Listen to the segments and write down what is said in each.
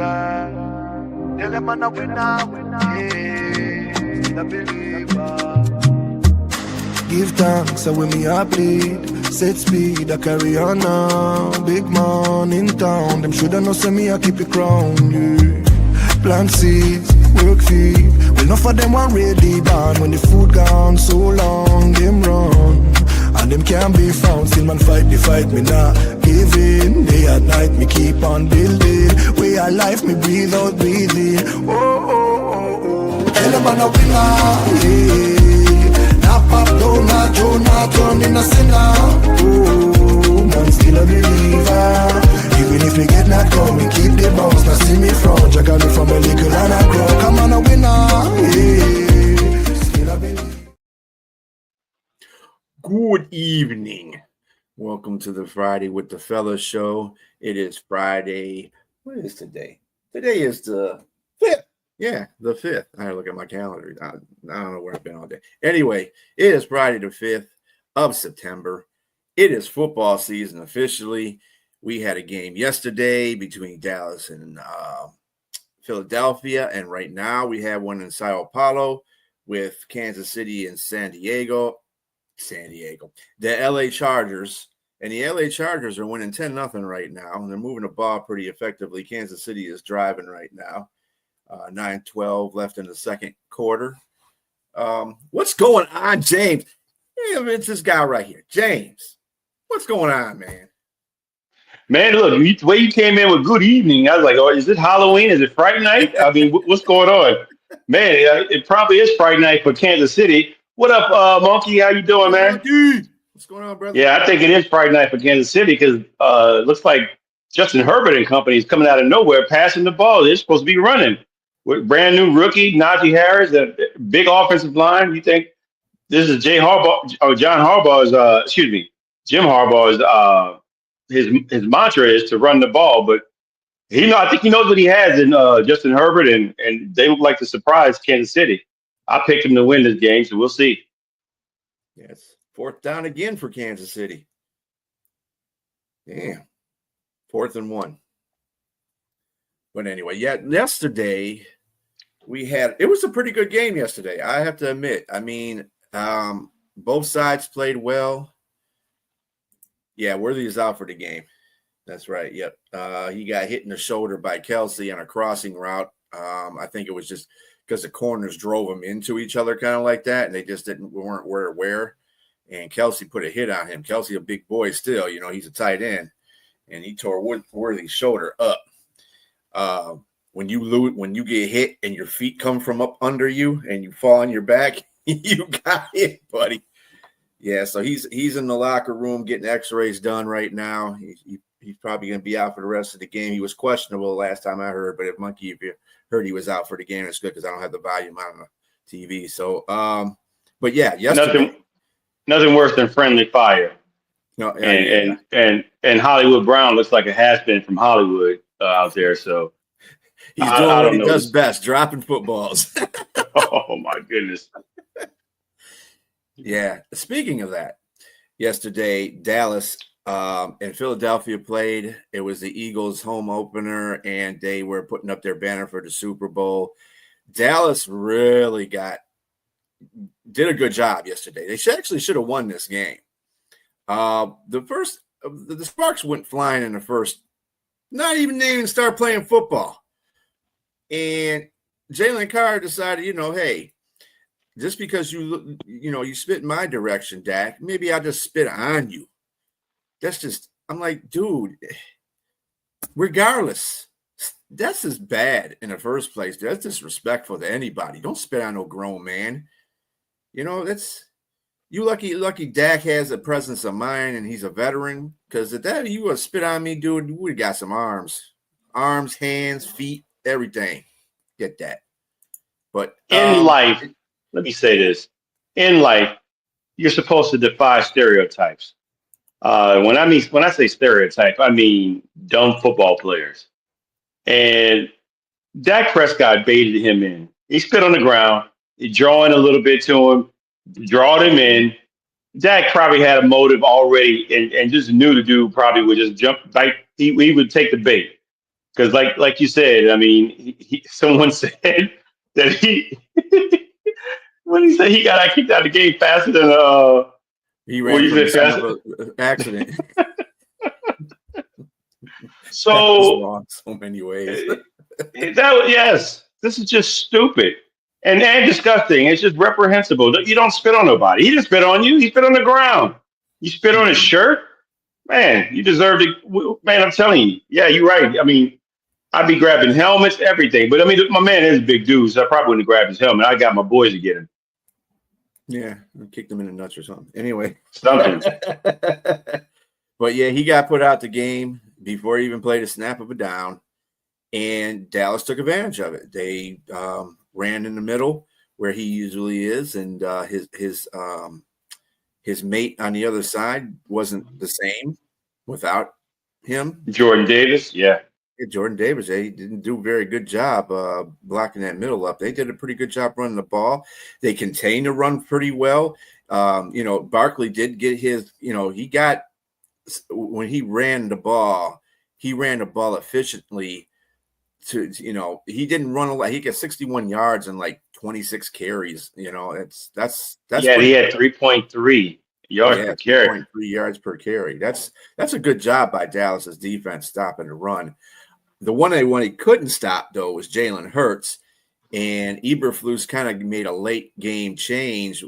believer. Tell them I'm a winner, yeah, still a believer. Give thanks, so when me a bleed. Set speed, I carry on now. Big man in town, them shoulda know say me I keep it crown, yeah. Plant seeds, work feed. Well, enough of them want ready born. When the food gone so long, them run. And them can't be found, still man fight the fight, me not give in. Day and night, me keep on building. Way of life, me breathe out, breathing. Oh, oh, oh, oh. Tell them I'm a winner, yeah. Pop down a Jonah, turn in a sinner. Oh, man still a believer. Even if me get knocked down, me keep the bounce. Now see me front, you got me from a little and a grow. Come on a winner, yeah. Still a believer. Good evening. Welcome to the Friday with the Fellaz show. It is Friday. What is today? Today is the 5th. Yeah, the 5th. I gotta look at my calendar. I don't know where I've been all day. Anyway, it is Friday the 5th of September. It is football season officially. We had a game yesterday between Dallas and Philadelphia, and right now we have one in Sao Paulo with Kansas City and San Diego. The LA Chargers. And the LA Chargers are winning 10-0 right now. And they're moving the ball pretty effectively. Kansas City is driving right now. 9-12 left in the second quarter. What's going on, James? Yeah, it's this guy right here. James, what's going on, man? Man, look, the way you came in with good evening, I was like, oh, is it Halloween? Is it Friday night? I mean, what's going on? Man, it probably is Friday night for Kansas City. What up, Monkey? How you doing, man? Monkey. What's going on, brother? Yeah, I think it is Friday night for Kansas City because it looks like Justin Herbert and company is coming out of nowhere, passing the ball. They're supposed to be running. With brand new rookie, Najee Harris, a big offensive line. You think this is Jim Harbaugh's, Jim Harbaugh's, his mantra is to run the ball, but I think he knows what he has in Justin Herbert, and they look like to surprise Kansas City. I picked him to win this game, so we'll see. Yes, 4th down again for Kansas City. Damn, 4th and 1. But anyway, yesterday it was a pretty good game yesterday, I have to admit. I mean, both sides played well. Yeah, Worthy is out for the game. That's right. Yep. He got hit in the shoulder by Kelsey on a crossing route. I think it was just because the corners drove them into each other kind of like that, and they just weren't aware. And Kelsey put a hit on him. Kelsey, a big boy still, he's a tight end, and he tore Worthy's shoulder up. When you get hit and your feet come from up under you and you fall on your back, you got hit, buddy. Yeah, so he's in the locker room getting x-rays done right now. He's probably going to be out for the rest of the game. He was questionable last time I heard, but if you heard he was out for the game, it's good because I don't have the volume on the TV. So, but yeah, yesterday. Nothing worse than friendly fire. No, and Hollywood Brown looks like a has-been from Hollywood out there, so. He's doing what he does best, dropping footballs. Oh, my goodness. Yeah. Speaking of that, yesterday, Dallas and Philadelphia played. It was the Eagles' home opener, and they were putting up their banner for the Super Bowl. Dallas really did a good job yesterday. They actually should have won this game. The Sparks went flying in the first, not even start playing football. And Jalen Carr decided, hey, just because you spit in my direction, Dak, maybe I'll just spit on you. I'm like, dude, regardless, that's just bad in the first place. That's disrespectful to anybody. Don't spit on no grown man. That's you lucky Dak has a presence of mind and he's a veteran. Because if you would spit on me, dude, we would got some arms, hands, feet, everything. Get that. But in life, let me say this. In life, you're supposed to defy stereotypes. When I say stereotype, I mean dumb football players. And Dak Prescott baited him in. He spit on the ground, he drawing a little bit to him, drawed him in. Dak probably had a motive already and just knew the dude probably would just jump, like he would take the bait. Because like you said, I mean, someone said that when he said he got kicked out of the game faster than He what ran you from the said scene of faster. an accident. That was So wrong so many ways. yes, this is just stupid and disgusting. It's just reprehensible. You don't spit on nobody. He didn't spit on you. He spit on the ground. You spit on his shirt, man. You deserve to. Man, I'm telling you. Yeah, you're right. I mean, I'd be grabbing helmets, everything. But I mean, my man is a big dude, so I probably wouldn't have grabbed his helmet. I got my boys to get him. Yeah, I kicked him in the nuts or something. Anyway. Something. But yeah, he got put out the game before he even played a snap of a down, and Dallas took advantage of it. They ran in the middle where he usually is, and his mate on the other side wasn't the same without him. Jordan Davis, yeah. Jordan Davis, they didn't do a very good job blocking that middle up. They did a pretty good job running the ball. They contained the run pretty well. Barkley did get his, he got, when he ran the ball efficiently he didn't run a lot. He got 61 yards and like 26 carries. That's Yeah, he had 3.3 yards per carry. 3.3 yards per carry. That's a good job by Dallas's defense stopping the run. The one he couldn't stop, though, was Jalen Hurts. And Eberflus kind of made a late game change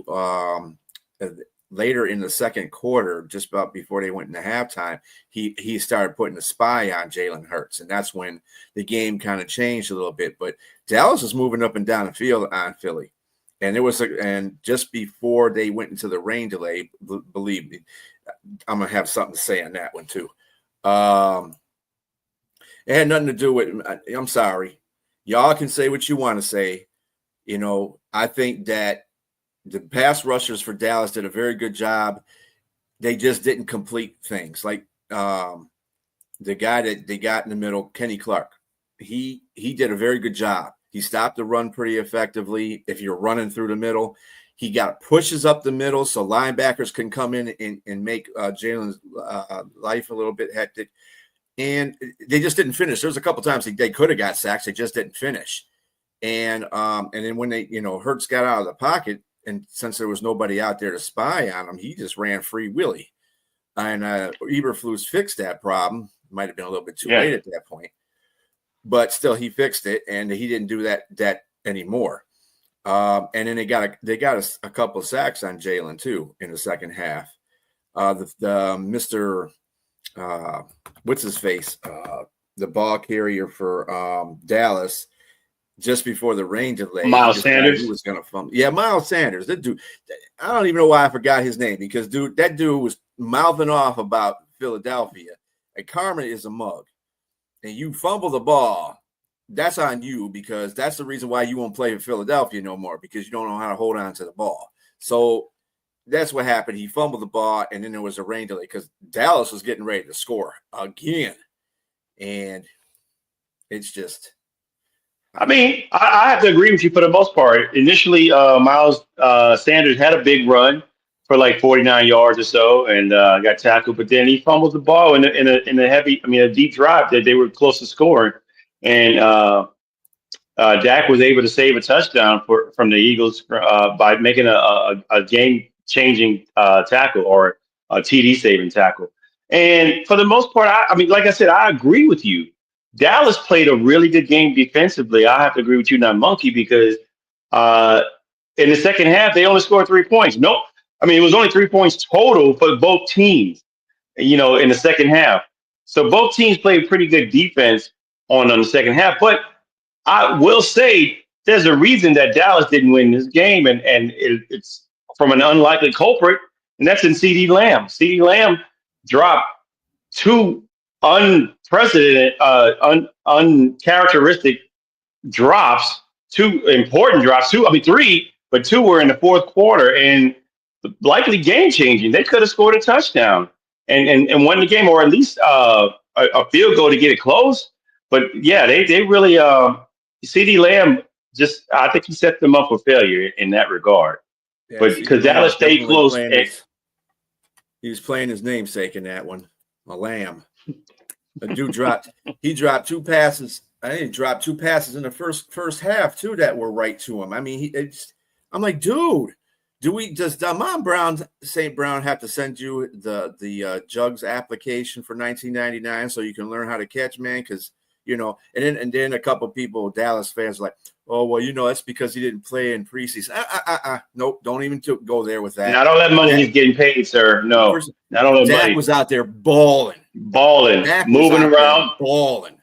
later in the second quarter, just about before they went into halftime. He started putting a spy on Jalen Hurts, and that's when the game kind of changed a little bit. But Dallas was moving up and down the field on Philly. And and just before they went into the rain delay, believe me, I'm going to have something to say on that one, too. It had nothing to do with, I'm sorry. Y'all can say what you want to say. I think that the pass rushers for Dallas did a very good job. They just didn't complete things. Like the guy that they got in the middle, Kenny Clark, he did a very good job. He stopped the run pretty effectively. If you're running through the middle, he got pushes up the middle so linebackers can come in and make Jalen's life a little bit hectic. And they just didn't finish. There was a couple times they could have got sacks. They just didn't finish. And then when they, Hurts got out of the pocket, and since there was nobody out there to spy on him, he just ran free willy. And Eberflus fixed that problem. Might have been a little bit too late at that point. But still, he fixed it, and he didn't do that anymore. And then they got a couple of sacks on Jalen, too, in the second half. Mr. What's his face? The ball carrier for Dallas, just before the rain delay. Miles Sanders. He was going to fumble. Yeah, Miles Sanders. That dude, I don't even know why I forgot his name, because that dude was mouthing off about Philadelphia. And Carmen is a mug. And you fumble the ball, that's on you, because that's the reason why you won't play in Philadelphia no more, because you don't know how to hold on to the ball. So that's what happened. He fumbled the ball, and then there was a rain delay because Dallas was getting ready to score again. And it's just. I mean, I have to agree with you for the most part. Initially, Miles Sanders had a big run for like 49 yards or so, and got tackled. But then he fumbled the ball in a deep drive that they were close to scoring, and Dak was able to save a touchdown from the Eagles by making a game-changing tackle, or a TD-saving tackle. And for the most part, I mean, like I said, I agree with you. Dallas played a really good game defensively. I have to agree with you, not Monkey, because in the second half, they only scored 3 points. Nope. I mean, it was only 3 points total for both teams, in the second half. So both teams played pretty good defense on the second half. But I will say there's a reason that Dallas didn't win this game, and it's from an unlikely culprit, and that's in CeeDee Lamb. CeeDee Lamb dropped two unprecedented, uncharacteristic drops, two important drops, three, but two were in the fourth quarter, and likely game changing. They could have scored a touchdown and won the game, or at least a field goal to get it close. But yeah, they really CeeDee Lamb I think he set them up for failure in that regard. Yeah, but because Dallas stayed close. He was playing his namesake in that one, a lamb. The dude dropped. He dropped 2 passes. I think he dropped 2 passes in the first half too that were right to him. I mean, I'm like, dude, does Damon Brown St. Brown have to send you the Jugs application for $19.99 so you can learn how to catch, man? Because and then a couple of people, Dallas fans, like, oh well, that's because he didn't play in preseason. Nope, don't even go there with that. Not all that money he's getting paid, sir. No, not all that money. Dak was out there balling, moving around, balling.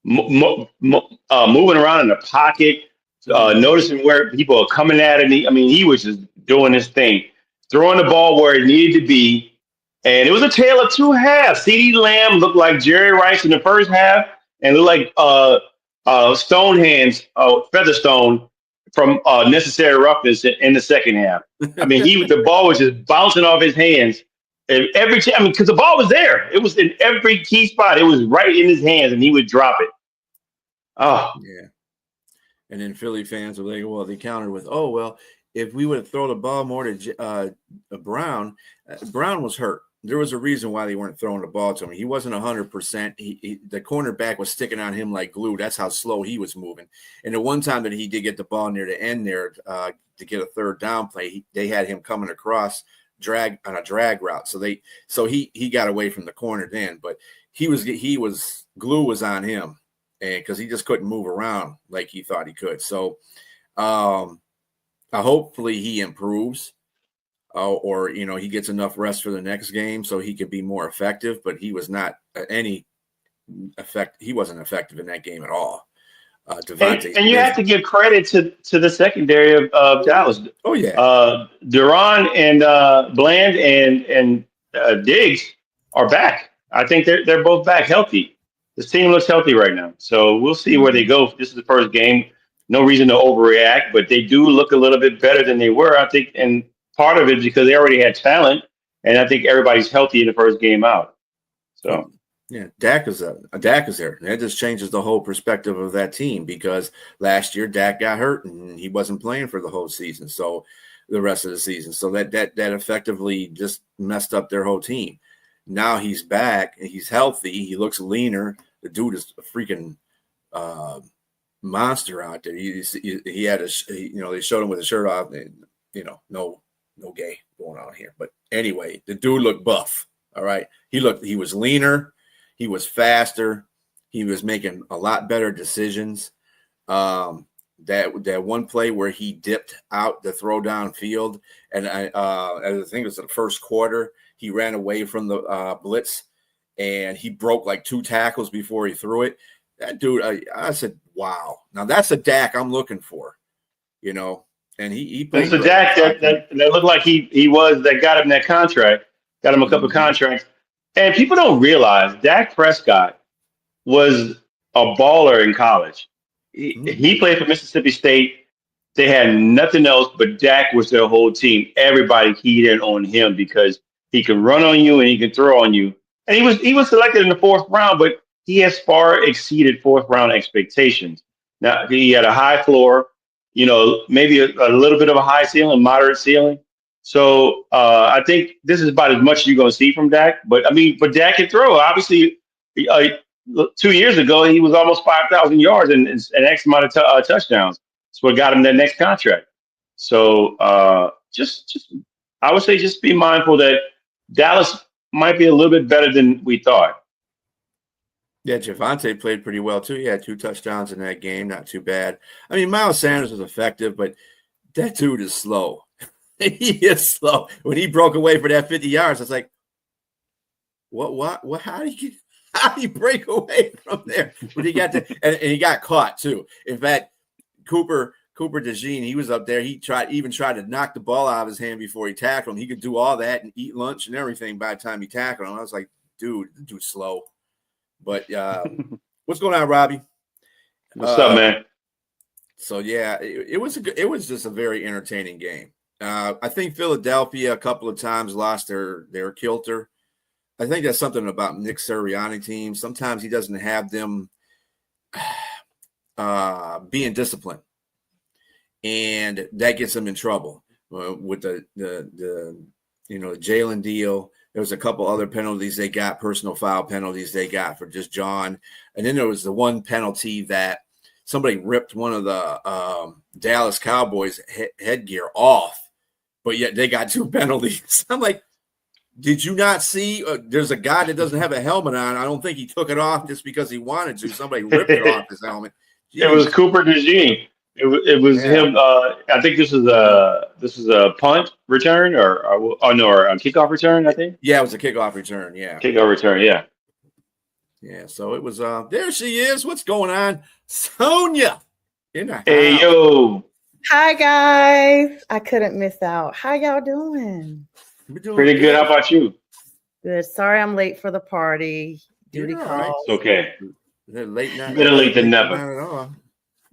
Moving around in the pocket, noticing where people are coming at him. He was just doing his thing, throwing the ball where it needed to be. And it was a tale of 2 halves. CeeDee Lamb looked like Jerry Rice in the first half and looked like Featherstone from Necessary Roughness in the second half. The ball was just bouncing off his hands. And because the ball was there. It was in every key spot. It was right in his hands, and he would drop it. Oh. Yeah. And then Philly fans were like, well, they countered with, oh, well, if we would have thrown the ball more to Brown, Brown was hurt. There was a reason why they weren't throwing the ball to him. He wasn't 100%. The cornerback was sticking on him like glue. That's how slow he was moving. And the one time that he did get the ball near the end there to get a third down play, they had him coming across drag route. So he got away from the corner then, but glue was on him, and because he just couldn't move around like he thought he could. So hopefully he improves. Or he gets enough rest for the next game so he could be more effective. But he was not He wasn't effective in that game at all. And you have to give credit to the secondary of Dallas. Oh yeah, Duran and Bland and Diggs are back. I think they're both back healthy. This team looks healthy right now, so we'll see where they go. This is the first game. No reason to overreact, but they do look a little bit better than they were, I think, and part of it is because they already had talent, and I think everybody's healthy in the first game out. So yeah, Dak is there. That just changes the whole perspective of that team, because last year Dak got hurt and he wasn't playing for the whole season, so the rest of the season. So that effectively just messed up their whole team. Now he's back and he's healthy. He looks leaner. The dude is a freaking monster out there. He had they showed him with a shirt off, and no gay going on here. But anyway, the dude looked buff. All right. He was leaner. He was faster. He was making a lot better decisions. That one play where he dipped out the throw downfield, and I think it was the first quarter, he ran away from the blitz, and he broke like 2 tackles before he threw it. That dude, I said, wow. Now that's a Dak I'm looking for, And he played. It's a Dak that looked like he was that got him that contract, got him a couple contracts. And people don't realize Dak Prescott was a baller in college. He played for Mississippi State. They had nothing else, but Dak was their whole team. Everybody keyed in on him because he can run on you and he can throw on you. And he was selected in the 4th round, but he has far exceeded 4th round expectations. Now he had a high floor. Maybe a little bit of a high ceiling, moderate ceiling. So I think this is about as much as you're going to see from Dak. But Dak can throw. Obviously, 2 years ago, he was almost 5,000 yards and an X amount of touchdowns. That's what got him that next contract. So I would say just be mindful that Dallas might be a little bit better than we thought. Yeah, Javonte played pretty well, too. He had 2 touchdowns in that game. Not too bad. I mean, Miles Sanders was effective, but that dude is slow. He is slow. When he broke away for that 50 yards, it's like, what? How do you break away from there? But he got and he got caught, too. In fact, Cooper DeJean, he was up there. He tried to knock the ball out of his hand before he tackled him. He could do all that and eat lunch and everything by the time he tackled him. I was like, dude, the dude's slow. But what's going on, Robbie? What's up, man? So yeah, it was just a very entertaining game. I think Philadelphia a couple of times lost their kilter. I think that's something about Nick Sirianni team. Sometimes he doesn't have them being disciplined, and that gets them in trouble with the Jalen deal. There was a couple other penalties they got, personal foul penalties they got for just John. And then there was the one penalty that somebody ripped one of the Dallas Cowboys headgear off, but yet they got 2 penalties. I'm like, did you not see? There's a guy that doesn't have a helmet on. I don't think he took it off just because he wanted to. Somebody ripped it off his helmet. Jeez. It was Cooper DeJean. It was him. I think this is a punt return or a kickoff return. I think. Yeah, it was a kickoff return. Yeah, kickoff return. Yeah. Yeah. So it was. There she is. What's going on, Sonja? In the house. Hey yo. Hi guys. I couldn't miss out. How y'all doing? Pretty good. How about you? Good. Sorry I'm late for the party. Duty call. Right. It's okay. They're late now. Better late than never.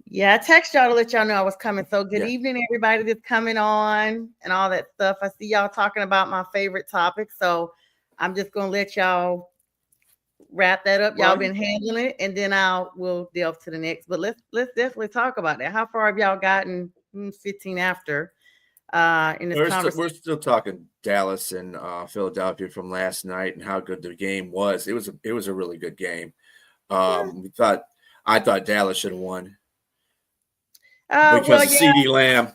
Yeah, I text y'all to let y'all know I was coming. So good Yeah. evening, everybody that's coming on and all that stuff. I see y'all talking about my favorite topic. So I'm just gonna let y'all wrap that up. Y'all Right. been handling it, and then we'll delve to the next. But let's definitely talk about that. How far have y'all gotten? 15 after in this conversation. We're still talking Dallas and Philadelphia from last night and how good the game was. It was a really good game. I thought Dallas should have won because of CeeDee Lamb.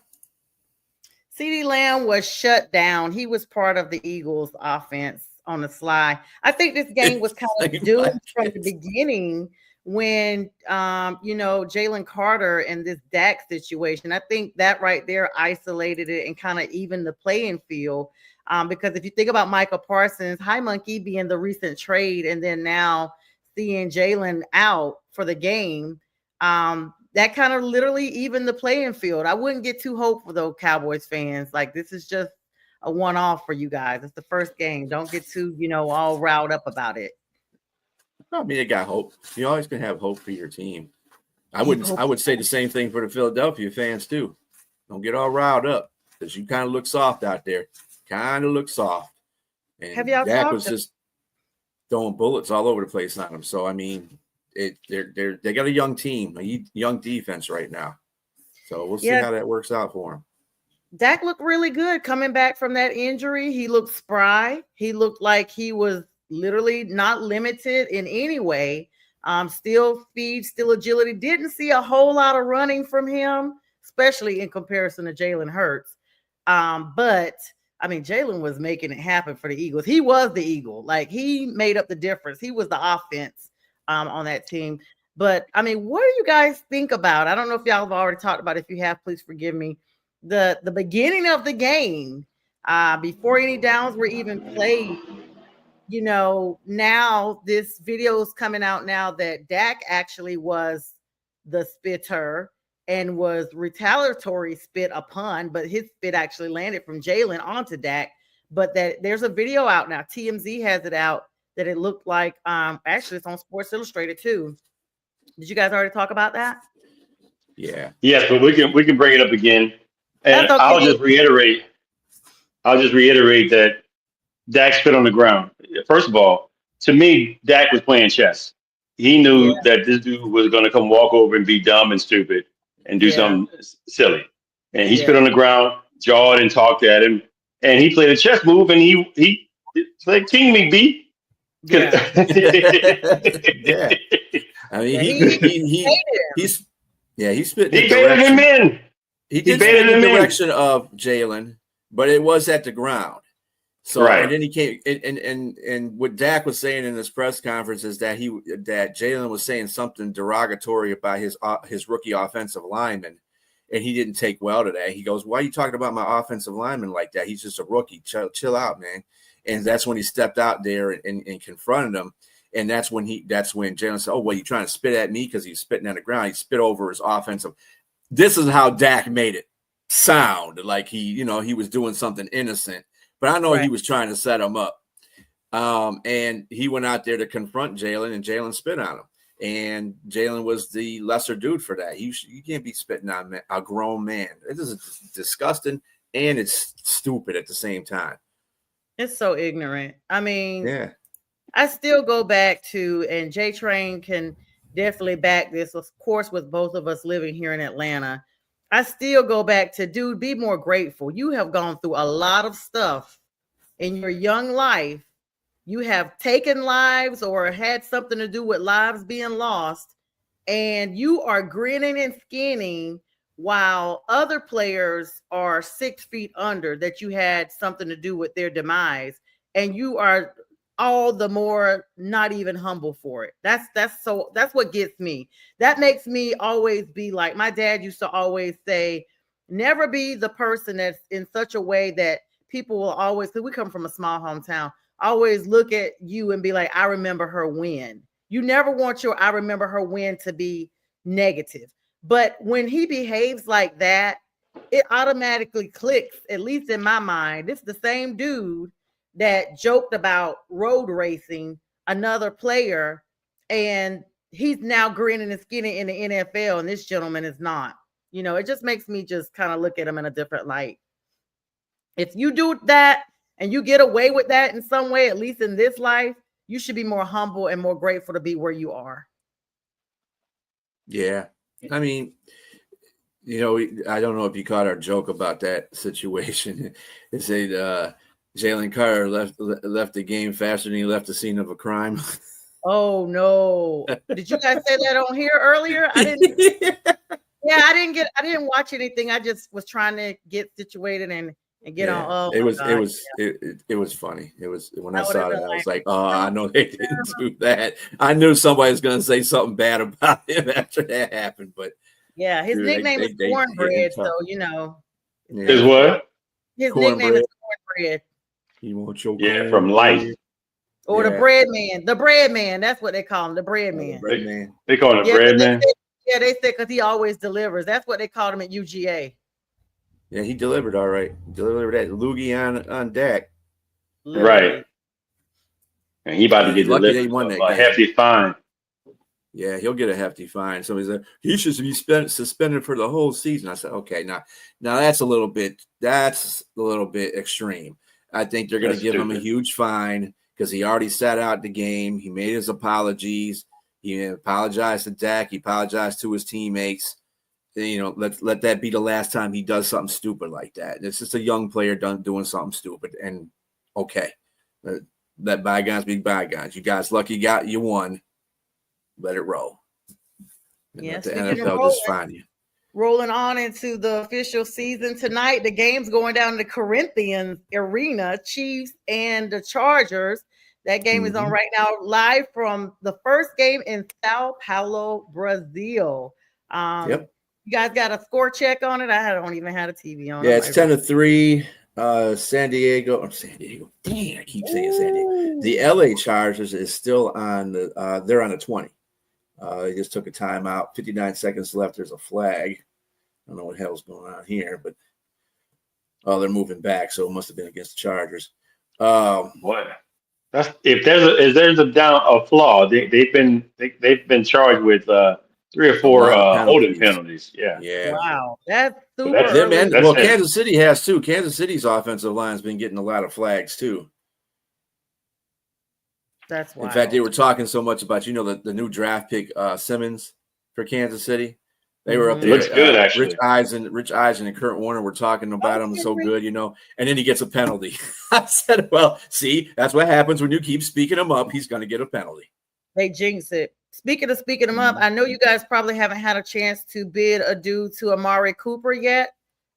CeeDee Lamb was shut down. He was part of the Eagles' offense on the sly. I think this game was kind of doomed from the beginning when, Jalen Carter and this Dak situation. I think that right there isolated it and kind of evened the playing field. Because if you think about Michael Parsons, Hi Monkey being the recent trade, and then now seeing Jalen out for the game, that kind of literally evened the playing field. I wouldn't get too hopeful though, Cowboys fans. Like, this is just a one-off for you guys. It's the first game. Don't get too, all riled up about it. I mean, they got hope. You always can have hope for your team. I would say the same thing for the Philadelphia fans too. Don't get all riled up because you kind of look soft out there. Kind of look soft. And have y'all Dak was just throwing bullets all over the place on them. So I mean, they got a young team, a young defense right now. So we'll see how that works out for them. Dak looked really good coming back from that injury. He looked spry. He looked like he was literally not limited in any way. Still speed, still agility. Didn't see a whole lot of running from him, especially in comparison to Jalen Hurts. But I mean, Jalen was making it happen for the Eagles. He was the Eagle. Like, he made up the difference. He was the offense on that team. But I mean, what do you guys think about? I don't know if y'all have already talked about it. If you have, please forgive me. The beginning of the game, before any downs were even played, now this video is coming out now that Dak actually was the spitter and was retaliatory spit upon, but his spit actually landed from Jalen onto Dak. But that there's a video out now. TMZ has it out that it looked like, actually it's on Sports Illustrated too. Did you guys already talk about that? Yeah. Yes, but we can bring it up again. And okay. I'll just reiterate that Dak spit on the ground. First of all, to me, Dak was playing chess. He knew that this dude was going to come walk over and be dumb and stupid and do something silly. And he spit on the ground, jawed and talked at him. And he played a chess move, and he like, king me, B. Yeah. I mean, he spit in the baited him in. He did spit in the direction of Jalen, but it was at the ground. So and then he came and what Dak was saying in this press conference is that Jalen was saying something derogatory about his rookie offensive lineman, and he didn't take well to that. He goes, "Why are you talking about my offensive lineman like that? He's just a rookie. Chill out, man." And that's when he stepped out there and confronted him. And that's when Jalen said, "Oh, well, you trying to spit at me because he's spitting on the ground." He spit over his offensive. This is how Dak made it sound like he was doing something innocent. But I know he was trying to set him up. And he went out there to confront Jalen, and Jalen spit on him. And Jalen was the lesser dude for that. You can't be spitting on a grown man. This is disgusting, and it's stupid at the same time. It's so ignorant. I mean, I still go back to, and JTrain can definitely back this, of course, with both of us living here in Atlanta. I still go back to, dude, be more grateful. You have gone through a lot of stuff in your young life you have taken lives or had something to do with lives being lost, and you are grinning and skinning while other players are 6 feet under that you had something to do with their demise, and you are all the more not even humble for it. That's what gets me. That makes me always be like, my dad used to always say, never be the person that's in such a way that people will always, because we come from a small hometown, always look at you and be like, I remember her win. You never want your I remember her win to be negative. But when he behaves like that, it automatically clicks, at least in my mind. It's the same dude that joked about road racing another player, and he's now grinning and skinning in the NFL, and this gentleman is not. You know, it just makes me just kind of look at him in a different light. If you do that and you get away with that in some way, at least in this life, you should be more humble and more grateful to be where you are. Yeah. I mean, you know, I don't know if you caught our joke about that situation. It said Jalen Carter left the game faster than he left the scene of a crime. Oh no! Did you guys say that on here earlier? I didn't. Yeah, I didn't watch anything. I just was trying to get situated and get on. Oh, it was funny. It was when I saw it, I was like, oh, I know they didn't do that. I knew somebody was going to say something bad about him after that happened, but yeah, his nickname is Cornbread, so you know. His what? His nickname is Cornbread. He won't choke. Yeah, from life. Or the bread man. The bread man. That's what they call him. The bread man. Bread man. They call him the bread man. They said because he always delivers. That's what they called him at UGA. Yeah, he delivered all right. Delivered that loogie on deck. Right. And he about to get a hefty fine. Yeah, he'll get a hefty fine. Somebody said he should be suspended for the whole season. I said, okay, now that's a little bit extreme. I think they're going to give him a huge fine because he already sat out the game. He made his apologies. He apologized to Dak. He apologized to his teammates. You know, let that be the last time he does something stupid like that. It's just a young player doing something stupid. And okay, let bygones be bygones. You guys lucky you won. Let it roll. Yes, the NFL just find you. Rolling on into the official season tonight, the game's going down to Corinthians Arena, Chiefs and the Chargers. That game is on right now, live from the first game in Sao Paulo, Brazil. Yep. You guys got a score check on it? I don't even have a TV on. Yeah, it's 10-3. San Diego. Dang, I keep saying San Diego. The LA Chargers is still on the. They're on the 20. They just took a timeout. 59 seconds left. There's a flag. I don't know what hell's going on here, but they're moving back, so it must have been against the Chargers. What? That's if there's a flaw. They've been charged with 3 or 4 holding penalties. Yeah. Wow, that's super. Kansas City has too. Kansas City's offensive line's been getting a lot of flags too. That's wild. In fact, they were talking so much about the new draft pick Simmons for Kansas City. They were up there. Looks good, actually. Rich Eisen and Kurt Warner were talking about him so good, and then he gets a penalty. I said, well, see, that's what happens when you keep speaking him up. He's going to get a penalty. They jinx it. Speaking of speaking him up, I know you guys probably haven't had a chance to bid adieu to Amari Cooper yet.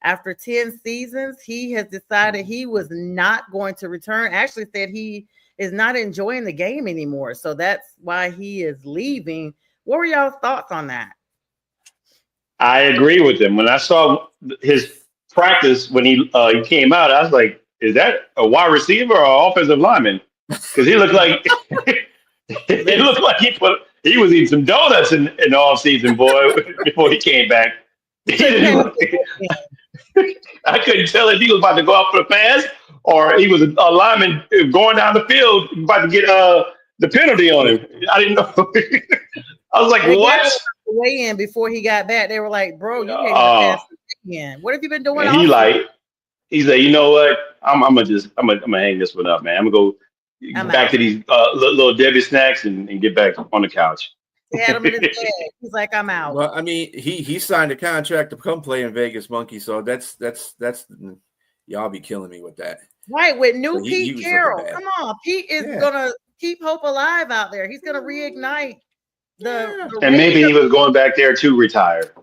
After 10 seasons, he has decided he was not going to return. Actually said he is not enjoying the game anymore. So that's why he is leaving. What were y'all's thoughts on that? I agree with him. When I saw his practice when he came out, I was like, is that a wide receiver or an offensive lineman? Because he looked like he was eating some donuts in the offseason, boy, before he came back. I couldn't tell if he was about to go out for the pass or he was a lineman going down the field about to get the penalty on him. I didn't know. I was like, what? Weigh in before he got back. They were like, bro, you can't even pass again. What have you been doing? And he's like, you know what? I'm gonna hang this one up, man. I'm gonna go back to these little Debbie snacks and get back on the couch. He had him in his bed. He's like, I'm out. Well, I mean, he signed a contract to come play in Vegas, Monkey. So that's y'all be killing me with that. Right, with new So he Pete was looking Carroll. bad. Come on, Pete is Yeah. gonna keep hope alive out there. He's gonna reignite the And maybe he Raiders. was going back there to retire.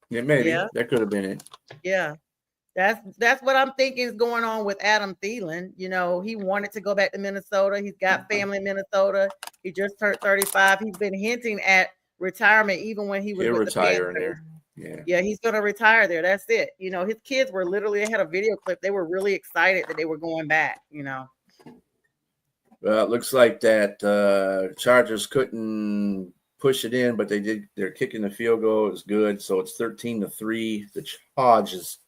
Yeah, maybe Yeah. that could have been it. Yeah. That's what I'm thinking is going on with Adam Thielen. You know, he wanted to go back to Minnesota. He's got family in Minnesota. He just turned 35. He's been hinting at retirement even when he was He'll with retire the in Panthers. there. Yeah, he's gonna retire there. That's it. You know, his kids were literally, they had a video clip. They were really excited that they were going back, you know. Well, it looks like that Chargers couldn't push it in, but they're kicking the field goal. It's good. So it's 13-3. The Chargers.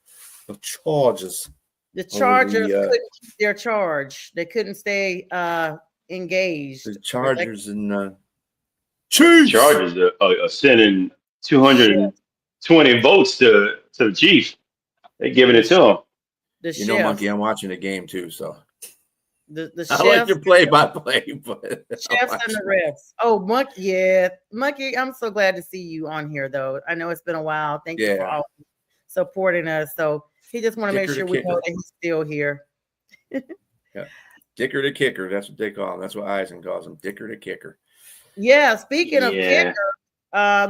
The Chargers couldn't keep their charge. They couldn't stay engaged. The Chargers and Chiefs. Chargers are sending 220 votes to the Chiefs. They're giving it to them. You know, Monkey, I'm watching the game too, so the I like your play-by-play, but the chefs and the refs. Oh, Monkey, I'm so glad to see you on here, though. I know it's been a while. Thank you for all supporting us. So he just want to make sure we know that he's still here. Yeah, Dicker the kicker. That's what they call him. That's what Eisen calls him, Dicker the kicker. Yeah. Speaking of kicker,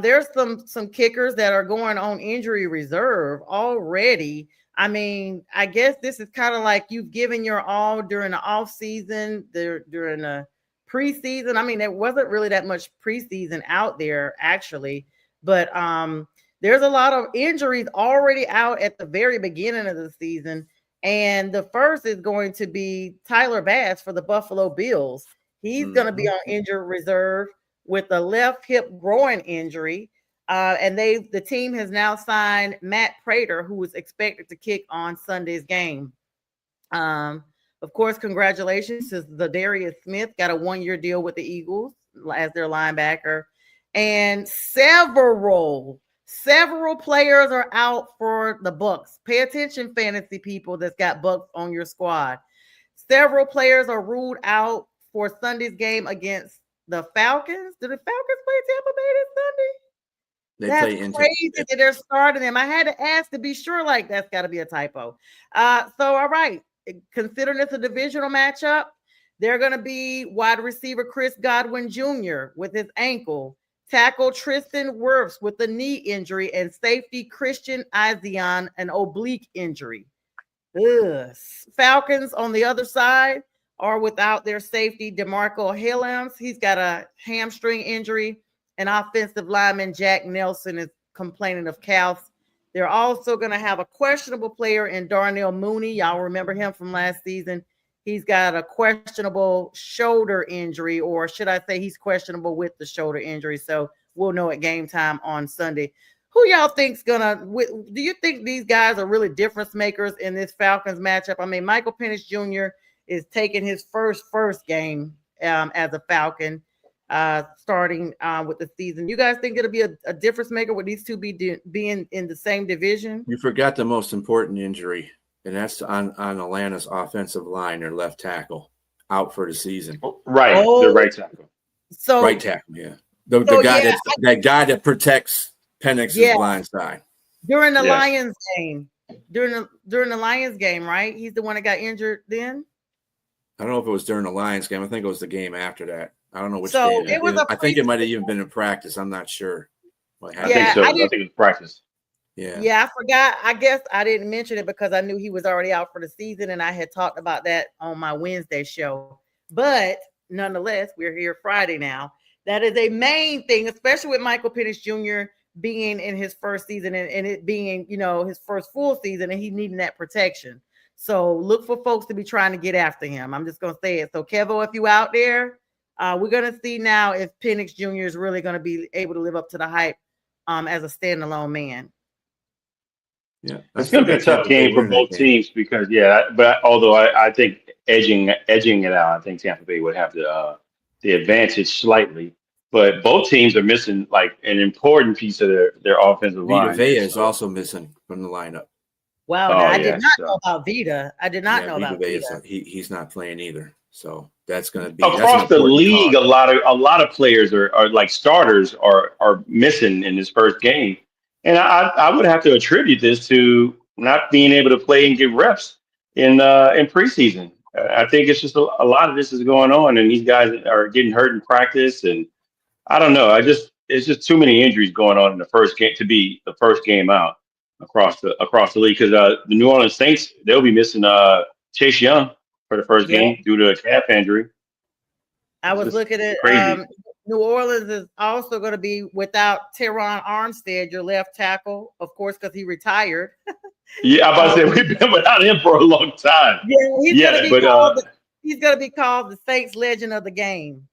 there's some kickers that are going on injury reserve already. I mean, I guess this is kind of like you've given your all during the off season, during the preseason. I mean, there wasn't really that much preseason out there actually, but there's a lot of injuries already out at the very beginning of the season. And the first is going to be Tyler Bass for the Buffalo Bills. He's going to be on injured reserve with a left hip groin injury. And the team has now signed Matt Prater, who is expected to kick on Sunday's game. Of course, congratulations to Zadarius Smith, got a 1-year deal with the Eagles as their linebacker. And several players are out for the Bucs. Pay attention, fantasy people that's got Bucs on your squad. Several players are ruled out for Sunday's game against the Falcons. Do the Falcons play Tampa Bay this Sunday? That's crazy that they're starting them. I had to ask to be sure, like that's got to be a typo. So, all right, considering it's a divisional matchup, they're going to be wide receiver Chris Godwin Jr. with his ankle, tackle Tristan Wirfs with a knee injury, and safety Christian Izion an oblique injury. Falcons on the other side are without their safety DeMarco Hillams. He's got a hamstring injury. And offensive lineman Jack Nelson is complaining of calves. They're also going to have a questionable player in Darnell Mooney. Y'all remember him from last season. He's got a questionable shoulder injury, or should I say he's questionable with the shoulder injury. So we'll know at game time on Sunday. Who y'all think's do you think these guys are really difference makers in this Falcons matchup? I mean, Michael Penix Jr. is taking his first game as a Falcon. Starting with the season. You guys think it'll be a difference maker with these two being in the same division? You forgot the most important injury, and that's on Atlanta's offensive line, their left tackle, out for the season. Right, the right tackle. So right tackle, yeah. The guy that protects Penix's blind side. During the Lions game. During the Lions game, right? He's the one that got injured then? I don't know if it was during the Lions game. I think it was the game after that. I don't know which game. I think it might have even been in practice. I'm not sure. I think so. I think it was practice. Yeah. Yeah, I forgot. I guess I didn't mention it because I knew he was already out for the season, and I had talked about that on my Wednesday show. But nonetheless, we're here Friday now. That is a main thing, especially with Michael Penix Jr. being in his first season and it being, his first full season, and he needing that protection. So look for folks to be trying to get after him. I'm just going to say it. So Kevo, if you out there, we're going to see now if Penix Jr. is really going to be able to live up to the hype as a standalone man. Yeah, it's going to be a tough game for both teams because, although I think edging it out, I think Tampa Bay would have the advantage slightly. But both teams are missing like an important piece of their offensive line. Vita Vea is also missing from the lineup. Wow, I did not know about Vita. I did not know about Vita. He's not playing either. So that's going to be across the league. A lot of players are like starters are missing in this first game, and I would have to attribute this to not being able to play and get reps in preseason. I think it's just a lot of this is going on, and these guys are getting hurt in practice, and I don't know. It's just too many injuries going on in the first game to be the first game out across the league. Because the New Orleans Saints, they'll be missing Chase Young for the first Yeah. game due to a calf injury. I It's was just looking at crazy. New Orleans is also going to be without Teron Armstead, your left tackle, of course, because he retired. Yeah, I'm about to say we've been without him for a long time. Yeah, Yeah, but he's going to be called the Saints legend of the game.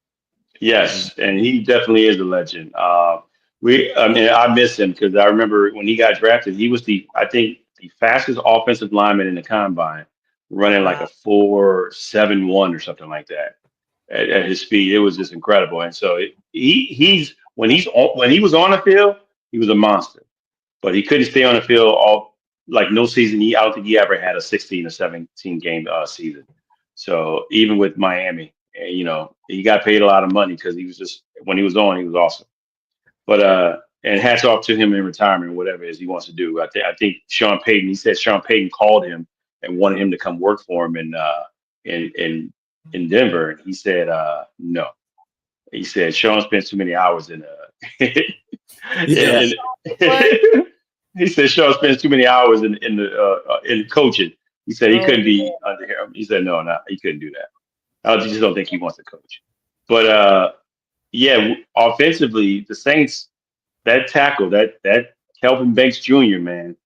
yes, and he definitely is a legend. I mean, I miss him because I remember when he got drafted, he was I think, the fastest offensive lineman in the combine, running like Wow. a 4.71 or something like that at his speed. It was just incredible. And so he's when he was on the field, he was a monster, but he couldn't stay on the field all like no season. I don't think he ever had a 16 or 17 game season. So even with Miami, he got paid a lot of money because he was just when he was on, he was awesome. But and hats off to him in retirement, whatever it is he wants to do. I think Sean Payton. He said Sean Payton called him and wanted him to come work for him in Denver, and he said no. He said Sean spends too many hours in Yeah. he said Sean spends too many hours in coaching. He said he couldn't be under him. He said no, he couldn't do that. I just don't think he wants to coach. But yeah, offensively, the Saints, that tackle, that Kelvin Banks Jr., man,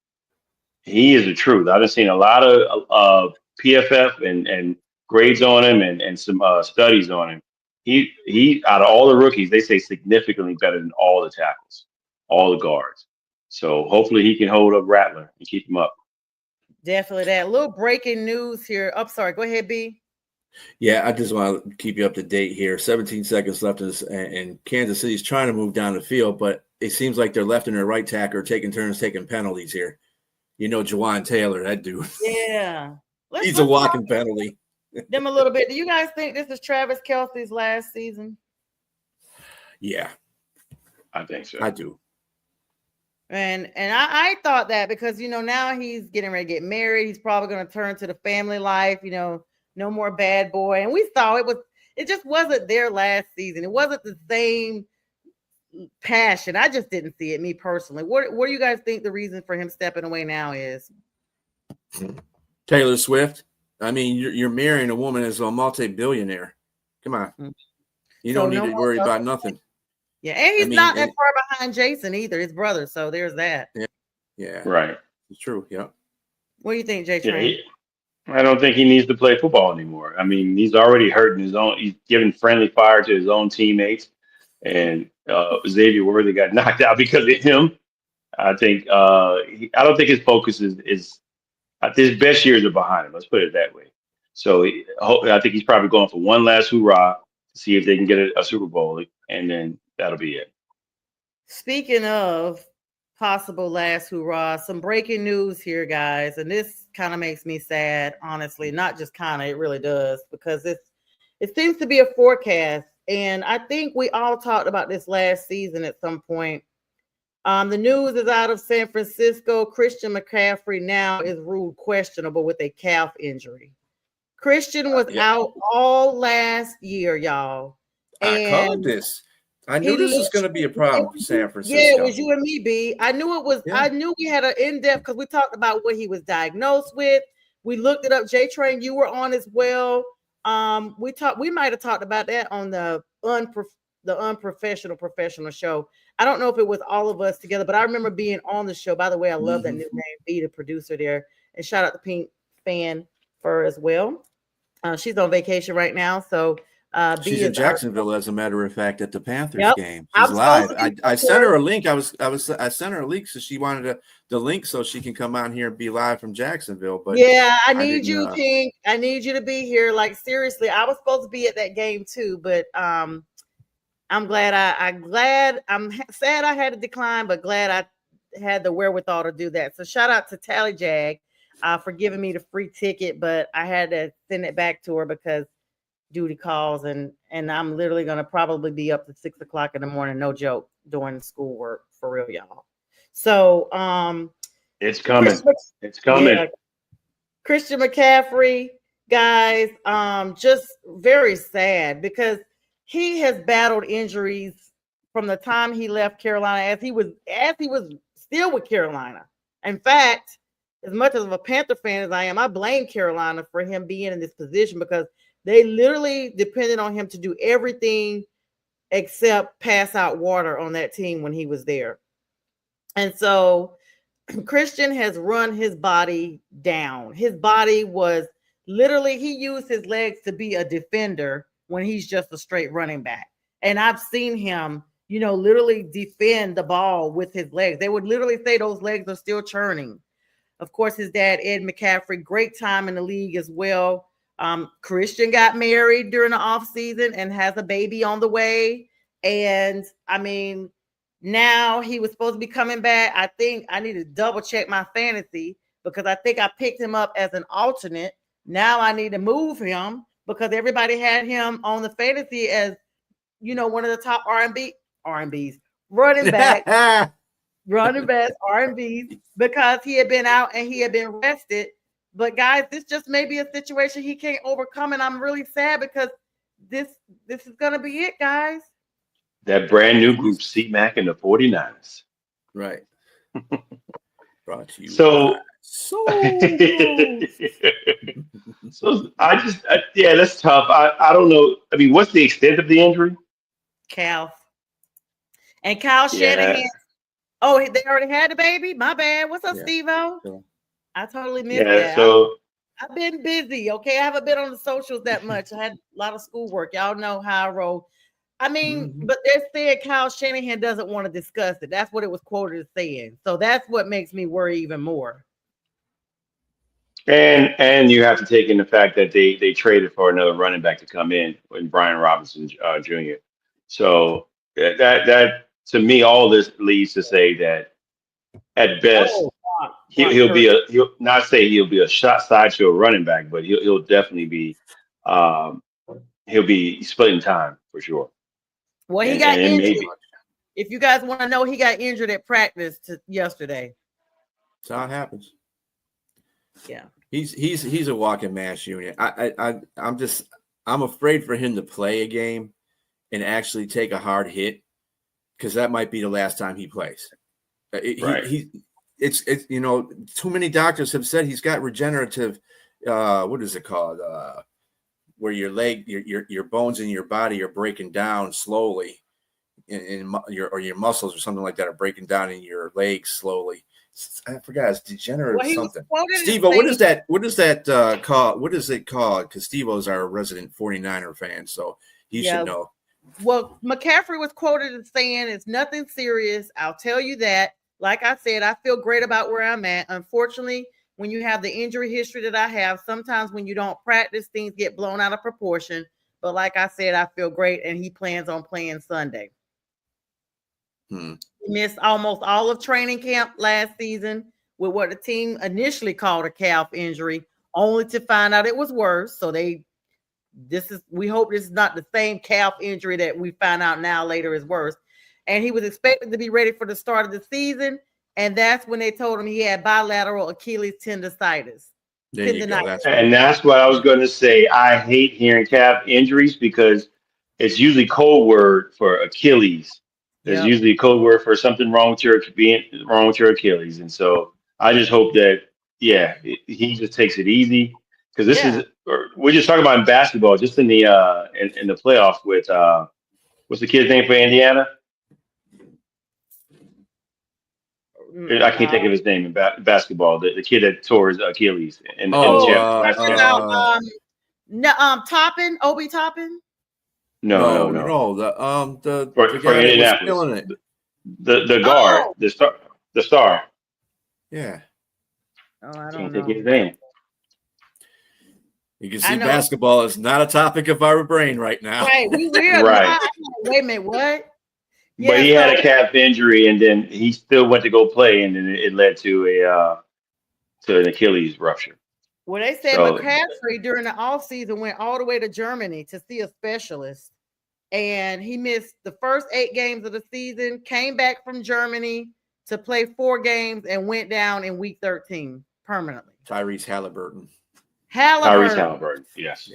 he is the truth. I've seen a lot of PFF and grades on him and some studies on him. He out of all the rookies, they say significantly better than all the tackles, all the guards. So hopefully he can hold up Rattler and keep him up. Definitely that. Little breaking news here. I'm sorry. Go ahead, B. Yeah, I just want to keep you up to date here. 17 seconds left, and Kansas City's trying to move down the field, but it seems like their left and their right tackle are taking turns taking penalties here. Jawan Taylor, that dude. Yeah. He's a walking penalty. Them a little bit. Do you guys think this is Travis Kelce's last season? Yeah. I think so. I do. And I thought that because, now he's getting ready to get married. He's probably going to turn to the family life, no more bad boy. And we saw it just wasn't their last season. It wasn't the same passion. I just didn't see it, me personally. What do you guys think the reason for him stepping away now is? Taylor Swift. I mean, you're marrying a woman as a multi-billionaire. Come on. You don't need to worry about nothing. Yeah, and he's not that far behind Jason either, his brother. So there's that. Yeah. Right. It's true. Yeah. What do you think, JTrain? I don't think he needs to play football anymore. I mean, he's already hurting his own. He's giving friendly fire to his own teammates, and Xavier Worthy got knocked out because of him. I think I don't think his focus is his best years are behind him. Let's put it that way. So I think he's probably going for one last hoorah to see if they can get a Super Bowl, and then that'll be it. Speaking of possible last hoorah, some breaking news here, guys, and this kind of makes me sad, honestly. Not just kind of, it really does, because it seems to be a forecast, and I think we all talked about this last season at some point. The news is out of San Francisco. Christian McCaffrey now is ruled questionable with a calf injury. Christian was out all last year, y'all. I called this. I knew this was going to be a problem for San Francisco. Yeah, it was you and me, B. I knew it was. Yeah. I knew we had an in-depth because we talked about what he was diagnosed with. We looked it up. JTrain, you were on as well. We might have talked about that on the unprofessional professional show. I don't know if it was all of us together, but I remember being on the show. By the way, I love that new name, B, the producer there, and shout out to Pink Fan for her as well. She's on vacation right now, so. She's in Jacksonville, as a matter of fact, at the Panthers game. She's live. I sent her a link. I sent her a link, so she wanted the link so she can come out here and be live from Jacksonville. But yeah, I need you, Pink. I need you to be here. Like, seriously, I was supposed to be at that game too, but I'm glad. I'm sad I had to decline, but glad I had the wherewithal to do that. So shout out to Tally Jag for giving me the free ticket, but I had to send it back to her because duty calls, and I'm literally going to probably be up to 6 o'clock in the morning, no joke, doing schoolwork for real, y'all. So it's coming. It's coming. Christian McCaffrey, guys, just very sad because he has battled injuries from the time he left Carolina as he was still with Carolina. In fact, as much of a Panther fan as I am, I blame Carolina for him being in this position because they literally depended on him to do everything except pass out water on that team when he was there. And so Christian has run his body down. His body was literally, he used his legs to be a defender when he's just a straight running back. And I've seen him, literally defend the ball with his legs. They would literally say those legs are still churning. Of course, his dad, Ed McCaffrey, great time in the league as well. Christian got married during the offseason and has a baby on the way. And I mean, now he was supposed to be coming back. I think I need to double check my fantasy because I think I picked him up as an alternate. Now I need to move him because everybody had him on the fantasy as, one of the top R&Bs, running back, R&Bs, because he had been out and he had been rested. But guys, this just may be a situation he can't overcome, and I'm really sad because this is gonna be it, guys. That brand new group, C-Mac and the 49ers. Right. Brought to you. So that's tough. I don't know. I mean, what's the extent of the injury? Calf. And Kyle Shanahan. Oh, they already had the baby? My bad. What's up, Steve-O? Yeah. I totally missed that. So I've been busy, okay? I haven't been on the socials that much. I had a lot of schoolwork. Y'all know how I roll. I mean, but they're saying Kyle Shanahan doesn't want to discuss it. That's what it was quoted as saying. So that's what makes me worry even more. And you have to take in the fact that they traded for another running back to come in with Brian Robinson Jr. So that to me, all this leads to say that at best he'll be a sideshow running back, but he'll definitely be he'll be splitting time for sure. Well, he got injured. If you guys want to know, he got injured at practice yesterday. That's how it happens. Yeah, he's a walking mass unit. I'm afraid for him to play a game and actually take a hard hit because that might be the last time he plays. It's too many doctors have said he's got regenerative. What is it called? Where your leg, your bones in your body are breaking down slowly, or your muscles or something like that are breaking down in your legs slowly. I forgot, it's degenerative something. Steve-O, what is that? What is that called? What is it called? Because Steve-O's our resident 49er fan, so he should know. Well, McCaffrey was quoted as saying it's nothing serious. I'll tell you that. Like I said, I feel great about where I'm at. Unfortunately, when you have the injury history that I have, sometimes when you don't practice, things get blown out of proportion. But like I said, I feel great, and he plans on playing Sunday. He missed almost all of training camp last season with what the team initially called a calf injury, only to find out it was worse. So we hope this is not the same calf injury that we find out now later is worse. And he was expected to be ready for the start of the season. And that's when they told him he had bilateral Achilles tendonitis. There you go. That's what I was going to say. I hate hearing calf injuries because it's usually code word for Achilles. There's usually a code word for something wrong with your Achilles. And so I just hope that, he just takes it easy because we're just talking about in basketball, just in the in the playoffs with what's the kid's name for Indiana? I can't think of his name in basketball. The kid that tore his Achilles in the Toppin, Obi Toppin. No. The for guy that was killing it. The guard, the star. Yeah. Oh, I don't can't know. think of his name. You can see basketball is not a topic of our brain right now. Right, we will. Right. Wait a minute, what? But he had a calf injury, and then he still went to go play, and then it led to an Achilles rupture. Well, they said McCaffrey during the offseason went all the way to Germany to see a specialist, and he missed the first 8 games of the season, came back from Germany to play 4 games, and went down in week 13 permanently. Tyrese Halliburton. Tyrese Halliburton. Yes.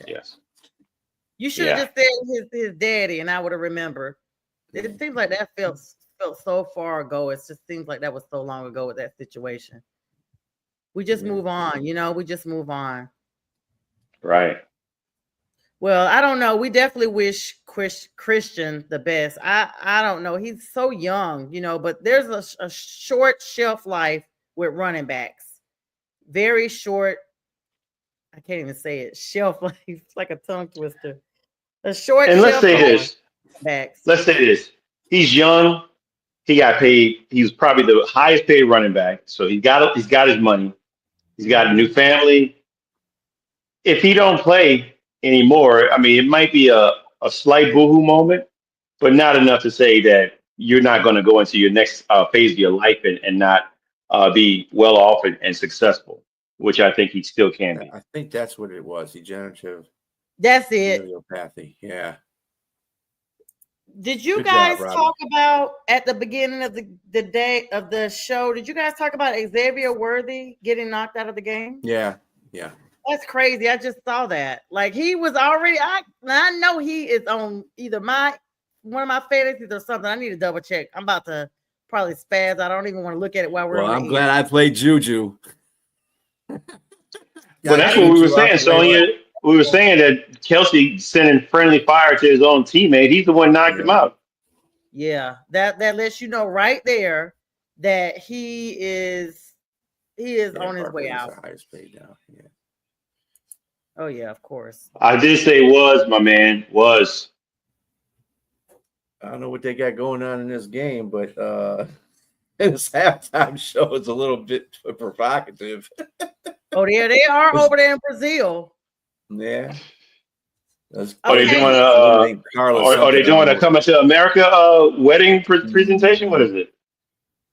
You should have just said his daddy, and I would have remembered. It seems like that felt so far ago. It just seems like that was so long ago with that situation. We just move on, we just move on. Right. Well, I don't know. We definitely wish Christian the best. I don't know. He's so young, but there's a short shelf life with running backs. Very short. I can't even say it. Shelf life. It's like a tongue twister. A short. And let's say this. He's young. He got paid. He was probably the highest paid running back. So he's got his money. He's got a new family. If he don't play anymore, I mean, it might be a slight boohoo moment, but not enough to say that you're not going to go into your next phase of your life and not be well off and successful, which I think he still can be. I think that's what it was. Degenerative. That's it. Neuropathy. Yeah. Did you guys talk about at the beginning of the day of the show? Did you guys talk about Xavier Worthy getting knocked out of the game? Yeah. That's crazy. I just saw that. Like he was already. I know he is on either one of my fantasies or something. I need to double check. I'm about to probably spaz. I don't even want to look at it while we're. Well, I'm glad I played Juju. Well, that's what we were saying, Sonja. We were saying that Kelsey sending friendly fire to his own teammate. He's the one knocked him out. Yeah, that lets you know right there that he is on his way out. The highest paid now. Yeah. Oh yeah, of course. I did say was, my man, was. I don't know what they got going on in this game, but this halftime show is a little bit provocative. Oh, yeah, they are over there in Brazil. Yeah. Are they doing a Coming to America wedding presentation? What is it?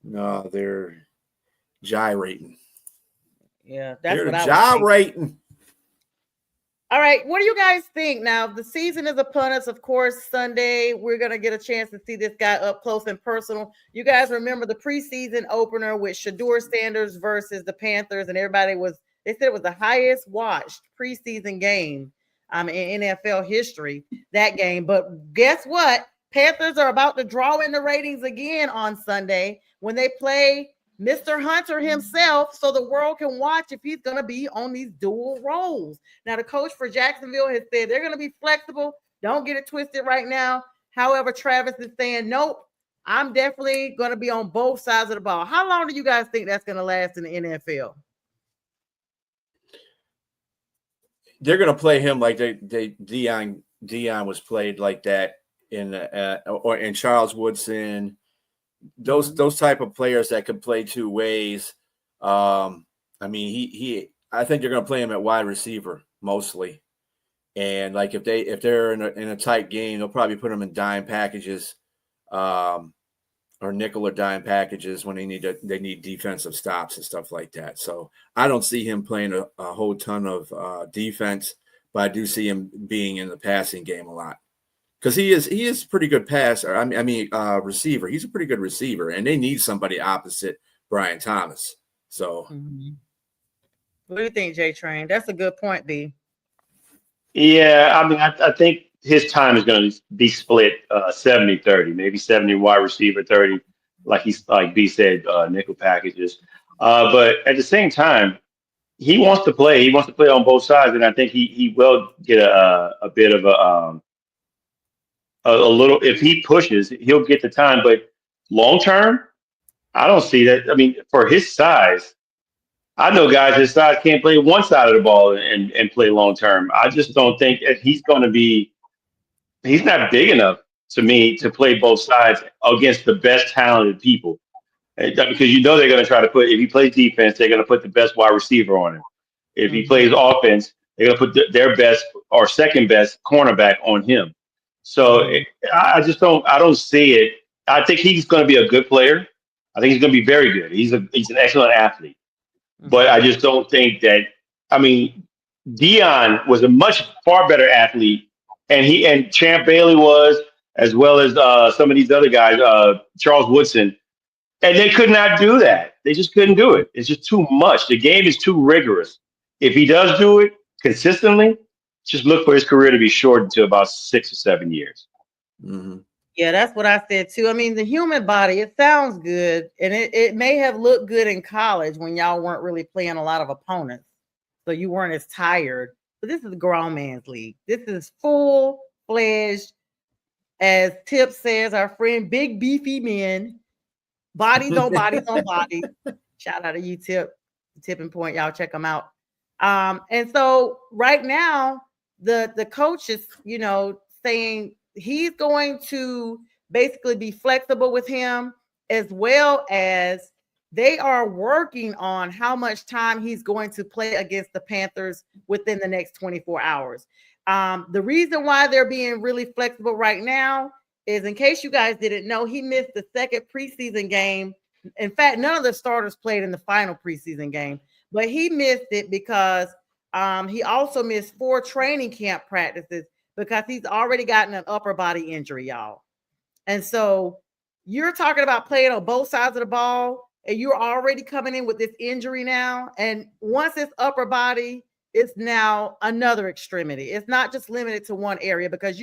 No, they're gyrating. Yeah, that's they're what I gyrating. All right, what do you guys think? Now, the season is upon us. Of course, Sunday, we're going to get a chance to see this guy up close and personal. You guys remember the preseason opener with Shedeur Sanders versus the Panthers, and they said it was the highest watched preseason game in NFL history, that game. But guess what? Panthers are about to draw in the ratings again on Sunday when they play Mr. Hunter himself, so the world can watch if he's going to be on these dual roles. Now, the coach for Jacksonville has said they're going to be flexible. Don't get it twisted right now. However, Travis is saying, nope, I'm definitely going to be on both sides of the ball. How long do you guys think that's going to last in the NFL? They're going to play him like Dion was played like that in Charles Woodson. Those type of players that can play two ways. I mean, I think they're going to play him at wide receiver mostly, and like if they're in a tight game, they'll probably put him in dime packages, or nickel or dime packages when they need defensive stops and stuff like that. So I don't see him playing a whole ton of defense, but I do see him being in the passing game a lot. Because he is pretty good passer. Receiver. He's a pretty good receiver, and they need somebody opposite Brian Thomas. So, what do you think, JTrain? That's a good point, B. Yeah, I mean, I think his time is going to be split 70-30, maybe 70 wide receiver, 30, like B said, nickel packages. But at the same time, he wants to play. He wants to play on both sides, and I think he will get a bit of a little. If he pushes, he'll get the time. But long term, I don't see that. I mean, for his size, I know guys his size can't play one side of the ball and play long term. I just don't think that he's going to be. He's not big enough to me to play both sides against the best talented people. Because they're going to try to put. If he plays defense, they're going to put the best wide receiver on him. If he plays offense, they're going to put their best or second best cornerback on him. So I don't see it. I think he's going to be a good player. I think he's going to be very good. He's an excellent athlete. But I just don't think that, Dion was a far better athlete, and Champ Bailey was, as well as some of these other guys, Charles Woodson. And they could not do that. They just couldn't do it. It's just too much. The game is too rigorous. If he does do it consistently, just look for his career to be shortened to about 6 or 7 years. Mm-hmm. Yeah, that's what I said too. I mean, the human body, it sounds good, and it may have looked good in college when y'all weren't really playing a lot of opponents, so you weren't as tired. But this is a grown man's league. This is full-fledged, as Tip says, our friend, big beefy men, bodies on bodies on bodies. Shout out to you, Tip, Tipping Point. Y'all check them out. And so right now, the coach is, saying he's going to basically be flexible with him, as well as they are working on how much time he's going to play against the Panthers within the next 24 hours. The reason why they're being really flexible right now is, in case you guys didn't know, he missed the second preseason game. In fact, none of the starters played in the final preseason game, but he missed it because he also missed 4 training camp practices because he's already gotten an upper body injury, y'all. And so you're talking about playing on both sides of the ball, and you're already coming in with this injury now. And once it's upper body, it's now another extremity. It's not just limited to one area, because,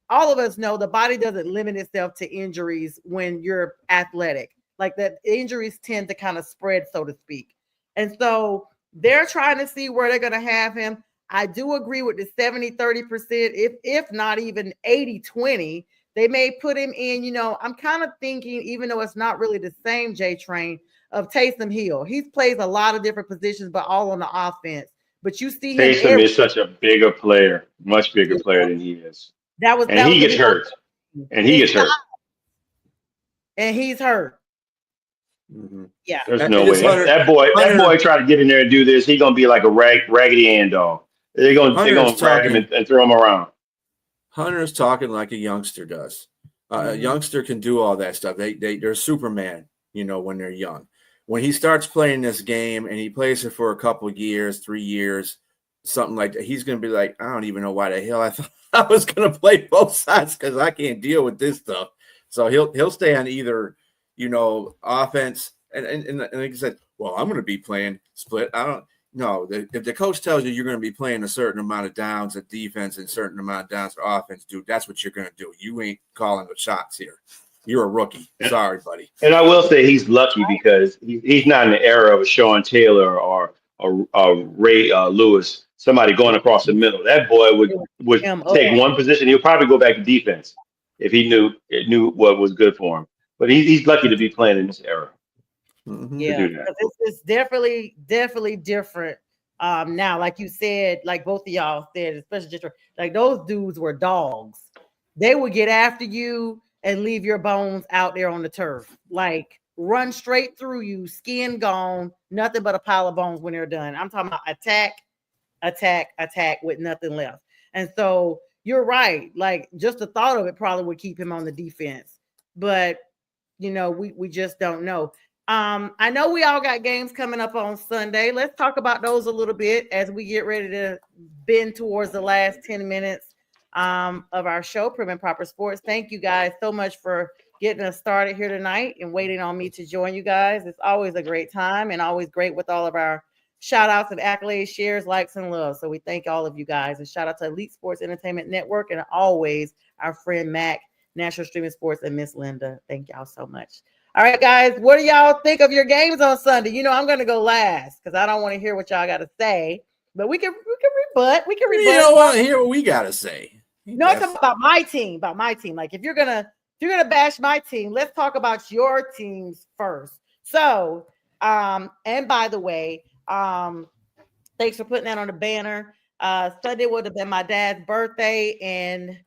all of us know the body doesn't limit itself to injuries when you're athletic. Like, that injuries tend to kind of spread, so to speak. And so they're trying to see where they're going to have him. I do agree with the 70-30%, if not even 80-20. They may put him in, I'm kind of thinking, even though it's not really the same JTrain, of Taysom Hill. He plays a lot of different positions, but all on the offense. But you see him. Taysom is such a bigger player, much bigger player than he is. And he gets hurt. And he gets hurt. And he's hurt. Mm-hmm. Yeah. There's no way. That boy try to get in there and do this. He's gonna be like a Raggedy Ann dog. They're gonna drag him and throw him around. Hunter's talking like a youngster does. A youngster can do all that stuff. They're Superman, when they're young. When he starts playing this game and he plays it for a couple of years, 3 years, something like that, he's going to be like, I don't even know why the hell I thought I was going to play both sides, because I can't deal with this stuff. So he'll stay on either, offense. And like I said, well, I'm going to be playing split. I don't know. If the coach tells you you're going to be playing a certain amount of downs at defense and a certain amount of downs for offense, dude, that's what you're going to do. You ain't calling the shots here. You're a rookie. Sorry, buddy. And I will say he's lucky because he's not in the era of a Sean Taylor or Ray Lewis, somebody going across the middle. That boy would take one position. He'll probably go back to defense if he knew what was good for him. But he's lucky to be playing in this era. Mm-hmm. Yeah, it's definitely different. Now, like you said, like both of y'all said, especially just like those dudes were dogs. They would get after you and leave your bones out there on the turf, like run straight through you, skin gone, nothing but a pile of bones when they're done. I'm talking about attack with nothing left. And so you're right. Like, just the thought of it probably would keep him on the defense, but we just don't know. I know we all got games coming up on Sunday. Let's talk about those a little bit as we get ready to bend towards the last 10 minutes of our show, Prim and Proper Sports. Thank you guys so much for getting us started here tonight and waiting on me to join you guys. It's always a great time and always great with all of our shout outs and accolades, shares, likes, and love. So we thank all of you guys, and shout out to Elite Sports Entertainment Network, and always our friend Mac, National Streaming Sports, and Miss Linda. Thank y'all so much. All right, guys, what do y'all think of your games on Sunday? I'm going to go last because I don't want to hear what y'all got to say, but we can rebut. You don't want to hear what we got to say. No, it's about my team. Like, if you're gonna bash my team, let's talk about your teams first. So, and by the way, thanks for putting that on the banner. Sunday would have been my dad's birthday, and a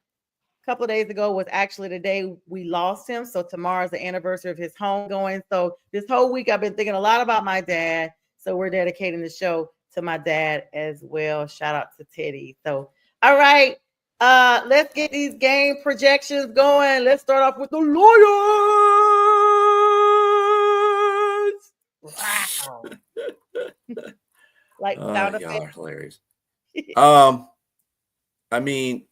couple of days ago was actually the day we lost him. So tomorrow's the anniversary of his homegoing. So this whole week I've been thinking a lot about my dad. So we're dedicating the show to my dad as well. Shout out to Teddy. So, all right. Let's get these game projections going. Let's start off with the Lions. Wow. Like sound effects. Y'all are hilarious. I mean,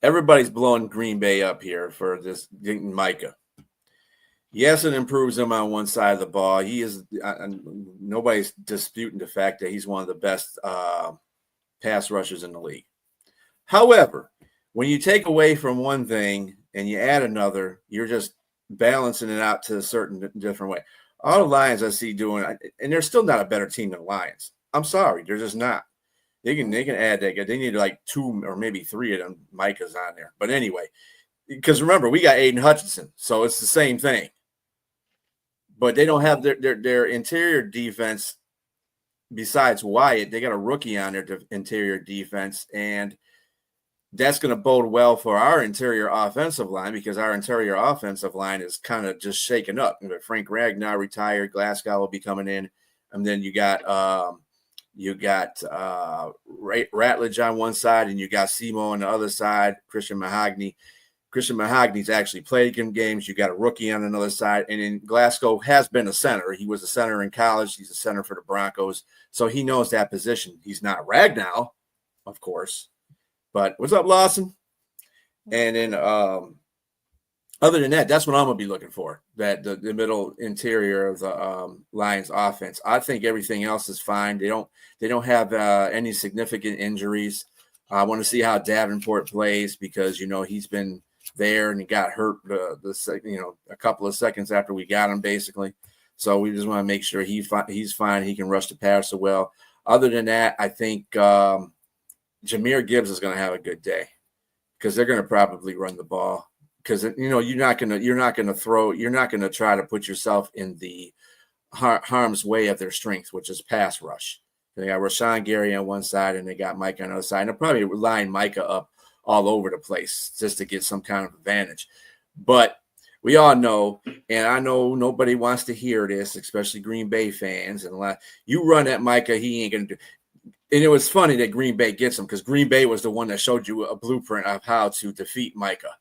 everybody's blowing Green Bay up here for this getting Micah. Yes, it improves him on one side of the ball. He is nobody's disputing the fact that he's one of the best pass rushers in the league. However, when you take away from one thing and you add another, you're just balancing it out to a certain different way. All the Lions I see doing, and they're still not a better team than the Lions. I'm sorry, they're just not. They can add that. They need like 2 or maybe 3 of them Micahs on there. But anyway, because remember, we got Aiden Hutchinson, so it's the same thing. But they don't have their interior defense besides Wyatt. They got a rookie on their interior defense, and that's going to bode well for our interior offensive line because our interior offensive line is kind of just shaken up. Frank Ragnar retired, Glasgow will be coming in, and then you got Ratledge on one side, and you got Simo on the other side. Christian Mahogany's actually played games. You got a rookie on another side, and then Glasgow has been a center. He was a center in college. He's a center for the Broncos, so he knows that position. He's not Ragnar, of course. But what's up, Lawson? And then other than that, that's what I'm going to be looking for, that the middle interior of the Lions offense. I think everything else is fine. They don't have any significant injuries. I want to see how Davenport plays because, he's been there and he got hurt a couple of seconds after we got him, basically. So we just want to make sure he's fine. He can rush the passer well. Other than that, I think Jahmyr Gibbs is going to have a good day because they're going to probably run the ball because you're not going to try to put yourself in the harm's way of their strength, which is pass rush. They got Rashawn Gary on one side and they got Micah on the other side. And they'll probably line Micah up all over the place just to get some kind of advantage. But we all know, and I know nobody wants to hear this, especially Green Bay fans. And you run at Micah, he ain't going to do. And it was funny that Green Bay gets him because Green Bay was the one that showed you a blueprint of how to defeat Micah.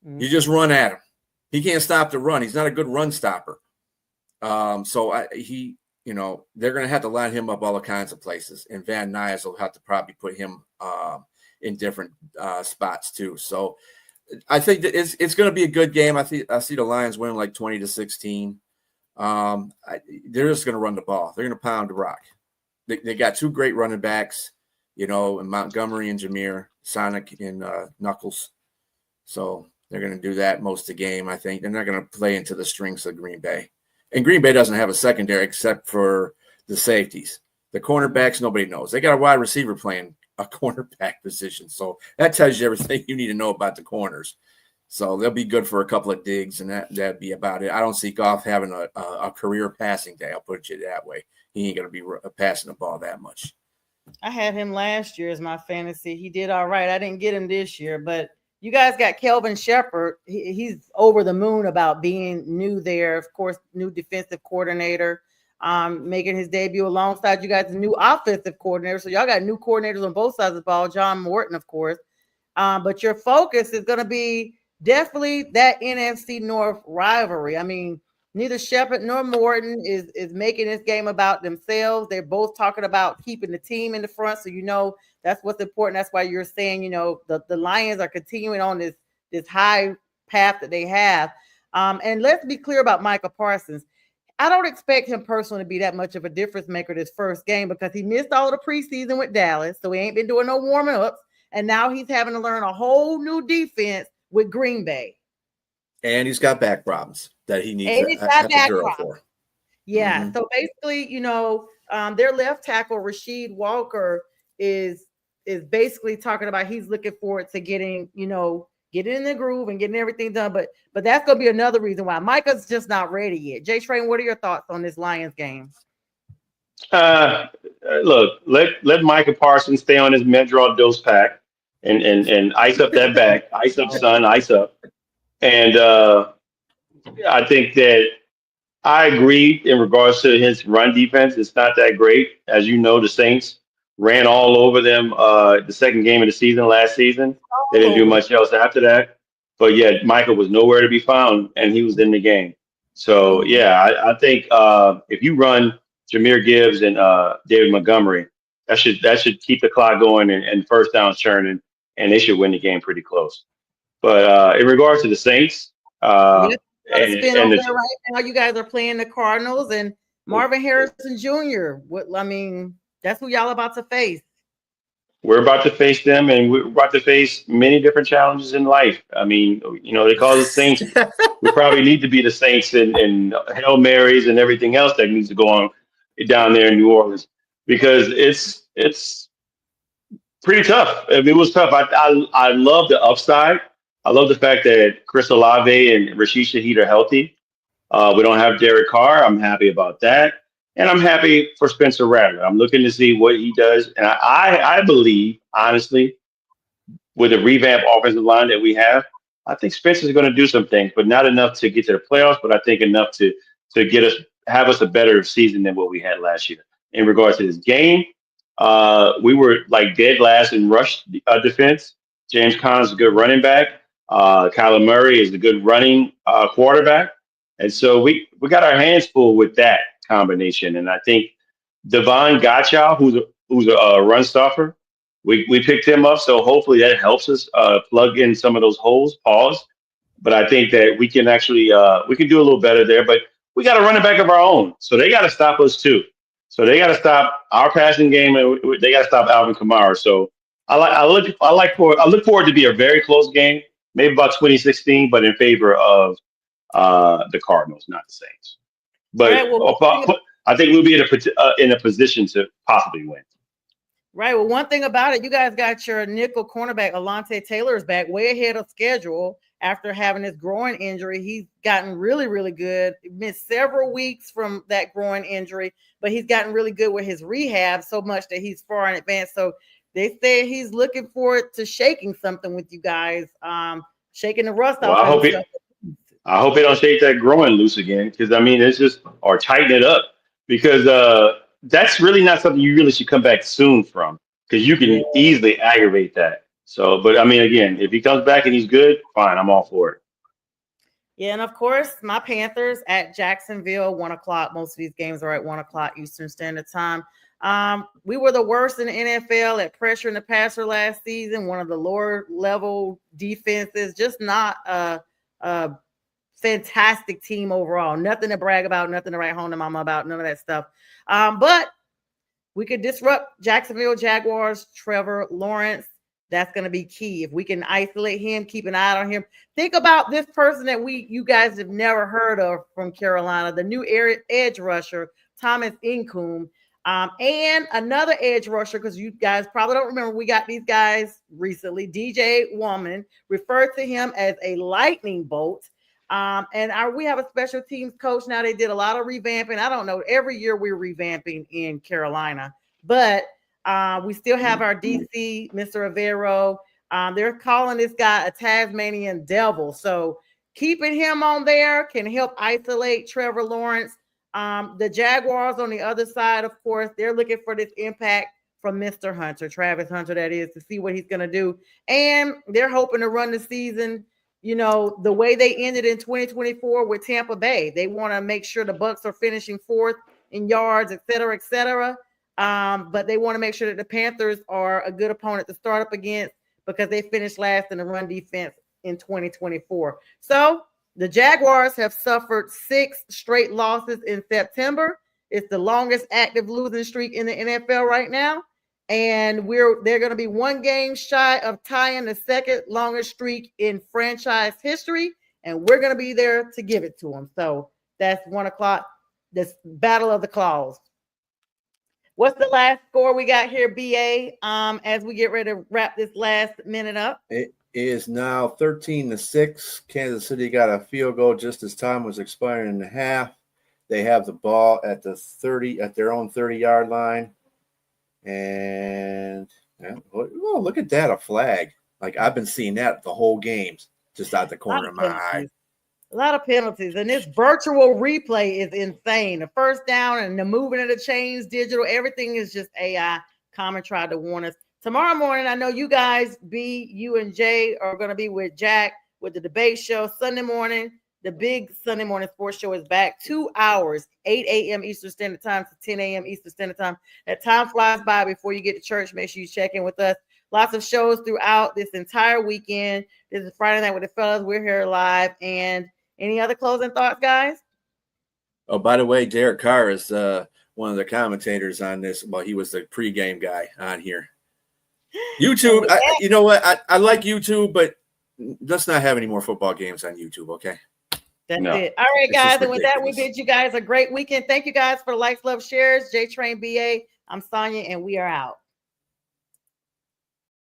Mm-hmm. You just run at him. He can't stop the run. He's not a good run stopper. They're going to have to line him up all kinds of places. And Van Nuys will have to probably put him in different spots too. So I think that it's going to be a good game. I see the Lions winning like 20-16. They're just going to run the ball. They're going to pound the rock. They got 2 great running backs, in Montgomery and Jahmyr, Sonic and Knuckles. So they're going to do that most of the game, I think. They're not going to play into the strengths of Green Bay. And Green Bay doesn't have a secondary except for the safeties. The cornerbacks, nobody knows. They got a wide receiver playing a cornerback position. So that tells you everything you need to know about the corners. So they'll be good for a couple of digs, and that'd be about it. I don't see Goff having a career passing day. I'll put it that way. He ain't going to be passing the ball that much. I had him last year as my fantasy. He did all right. I didn't get him this year, but you guys got Kelvin Shepherd. He's over the moon about being new there. Of course, new defensive coordinator, making his debut alongside you guys, the new offensive coordinator. So y'all got new coordinators on both sides of the ball. John Morton, of course. But your focus is going to be definitely that NFC North rivalry. I mean, neither Shepherd nor Morton is making this game about themselves. They're both talking about keeping the team in the front. So, that's what's important. That's why you're saying, the Lions are continuing on this high path that they have. And let's be clear about Micah Parsons. I don't expect him personally to be that much of a difference maker this first game because he missed all of the preseason with Dallas. So he ain't been doing no warming ups. And now he's having to learn a whole new defense with Green Bay. And he's got back problems that he needs a girl for. Yeah. Mm-hmm. So basically, their left tackle, Rasheed Walker, is basically talking about he's looking forward to getting in the groove and getting everything done. But that's going to be another reason why Micah's just not ready yet. JTrain, what are your thoughts on this Lions game? Look, let Micah Parsons stay on his Medrol dose pack and ice up that back. Ice up, son, ice up. And I think that I agree in regards to his run defense. It's not that great. As you know, the Saints ran all over them the second game of the season last season. They didn't do much else after that. But yet Micah was nowhere to be found, and he was in the game. So, I think if you run Jahmyr Gibbs and David Montgomery, that should keep the clock going and first down churning, and they should win the game pretty close. But in regards to the Saints, spin and over there right now. You guys are playing the Cardinals and Marvin Harrison Jr. That's who y'all about to face. we're about to face them, and we're about to face many different challenges in life. I mean, they call us Saints. We probably need to be the Saints and Hail Marys and everything else that needs to go on down there in New Orleans because it's pretty tough. I mean, it was tough. I love the upside. I love the fact that Chris Olave and Rashid Shaheed are healthy. We don't have Derek Carr. I'm happy about that. And I'm happy for Spencer Rattler. I'm looking to see what he does. And I believe, honestly, with the revamped offensive line that we have, I think Spencer's going to do some things, but not enough to get to the playoffs, but I think enough to have us a better season than what we had last year. In regards to this game, we were like dead last in rush defense. James Conner's a good running back. Kyler Murray is a good running quarterback. And so we got our hands full with that combination. And I think Devon Gottschall, who's a run stuffer, we picked him up. So hopefully that helps us plug in some of those holes, pause. But I think that we can actually we can do a little better there. But we got a running back of our own. So they got to stop us too. So they got to stop our passing game, and they got to stop Alvin Kamara. So I look forward to be a very close game, maybe about 2016, but in favor of the Cardinals, not the Saints. But Right, well, I think we'll be in a position to possibly win. Right. Well, one thing about it, you guys got your nickel cornerback, Alontae Taylor's back way ahead of schedule after having his groin injury. He's gotten really, really good. He missed several weeks from that groin injury, but he's gotten really good with his rehab so much that he's far in advance. So they say he's looking forward to shaking something with you guys, shaking the rust Well, off. I hope they don't shake that groin loose again, because I mean it's just or tighten it up because that's really not something you really should come back soon from because you can easily aggravate that. So, but I mean, again, if he comes back and he's good, fine, I'm all for it. Yeah, and of course, my Panthers at Jacksonville, 1:00. Most of these games are at 1:00 Eastern Standard Time. We were the worst in the NFL at pressuring the passer last season. One of the lower level defenses, just not a fantastic team overall. Nothing to brag about, nothing to write home to mama about, none of that stuff. But we could disrupt Jacksonville Jaguars, Trevor Lawrence. That's going to be key. If we can isolate him, keep an eye on him. Think about this person that you guys have never heard of from Carolina, the new edge rusher, Thomas Incoom, and another edge rusher, because you guys probably don't remember, we got these guys recently. DJ Woman referred to him as a lightning bolt. We have a special teams coach now. They did a lot of revamping. I don't know. Every year we're revamping in Carolina, but we still have our DC, Mr. Avero. They're calling this guy a Tasmanian devil. So keeping him on there can help isolate Trevor Lawrence. The Jaguars on the other side, of course, they're looking for this impact from Mr. Hunter, Travis Hunter, that is, to see what he's going to do. And they're hoping to run the season, the way they ended in 2024 with Tampa Bay. They want to make sure the Bucs are finishing fourth in yards, et cetera, et cetera. But they want to make sure that the Panthers are a good opponent to start up against because they finished last in the run defense in 2024. So the Jaguars have suffered 6 straight losses in September. It's the longest active losing streak in the NFL right now. And they're going to be 1 game shy of tying the second longest streak in franchise history. And we're going to be there to give it to them. So that's 1:00. This battle of the claws. What's the last score we got here, BA? As we get ready to wrap this last minute up. It is now 13-6. Kansas City got a field goal just as time was expiring in the half. They have the ball at their own 30-yard line. And look at that, a flag. Like I've been seeing that the whole games, just out the corner of my eye. A lot of penalties, and this virtual replay is insane. The first down and the moving of the chains, digital, everything is just AI. Common tried to warn us. Tomorrow morning, I know you guys, B, you and Jay, are going to be with Jack with the debate show. Sunday morning, the big Sunday morning sports show is back. 2 hours, 8 a.m. Eastern Standard Time to 10 a.m. Eastern Standard Time. That time flies by before you get to church. Make sure you check in with us. Lots of shows throughout this entire weekend. This is Friday night with the Fellaz. We're here live, and Any other closing thoughts, guys? Oh, by the way, Derek Carr is one of the commentators on this. Well, he was the pregame guy on here. YouTube, you know what? I like YouTube, but let's not have any more football games on YouTube, okay? That's it. All right, guys. And with that, we bid you guys a great weekend. Thank you guys for likes, love, shares. JTrain BA. I'm Sonja, and we are out.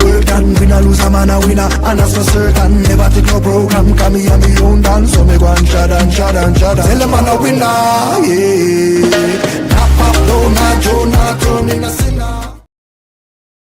Win a lose a man a winner, and that's for certain. Never take no program, come me and me own dance. So me go and shada. Tell them I'm a winner, yeah. Nap up, don't not turn in a sinner.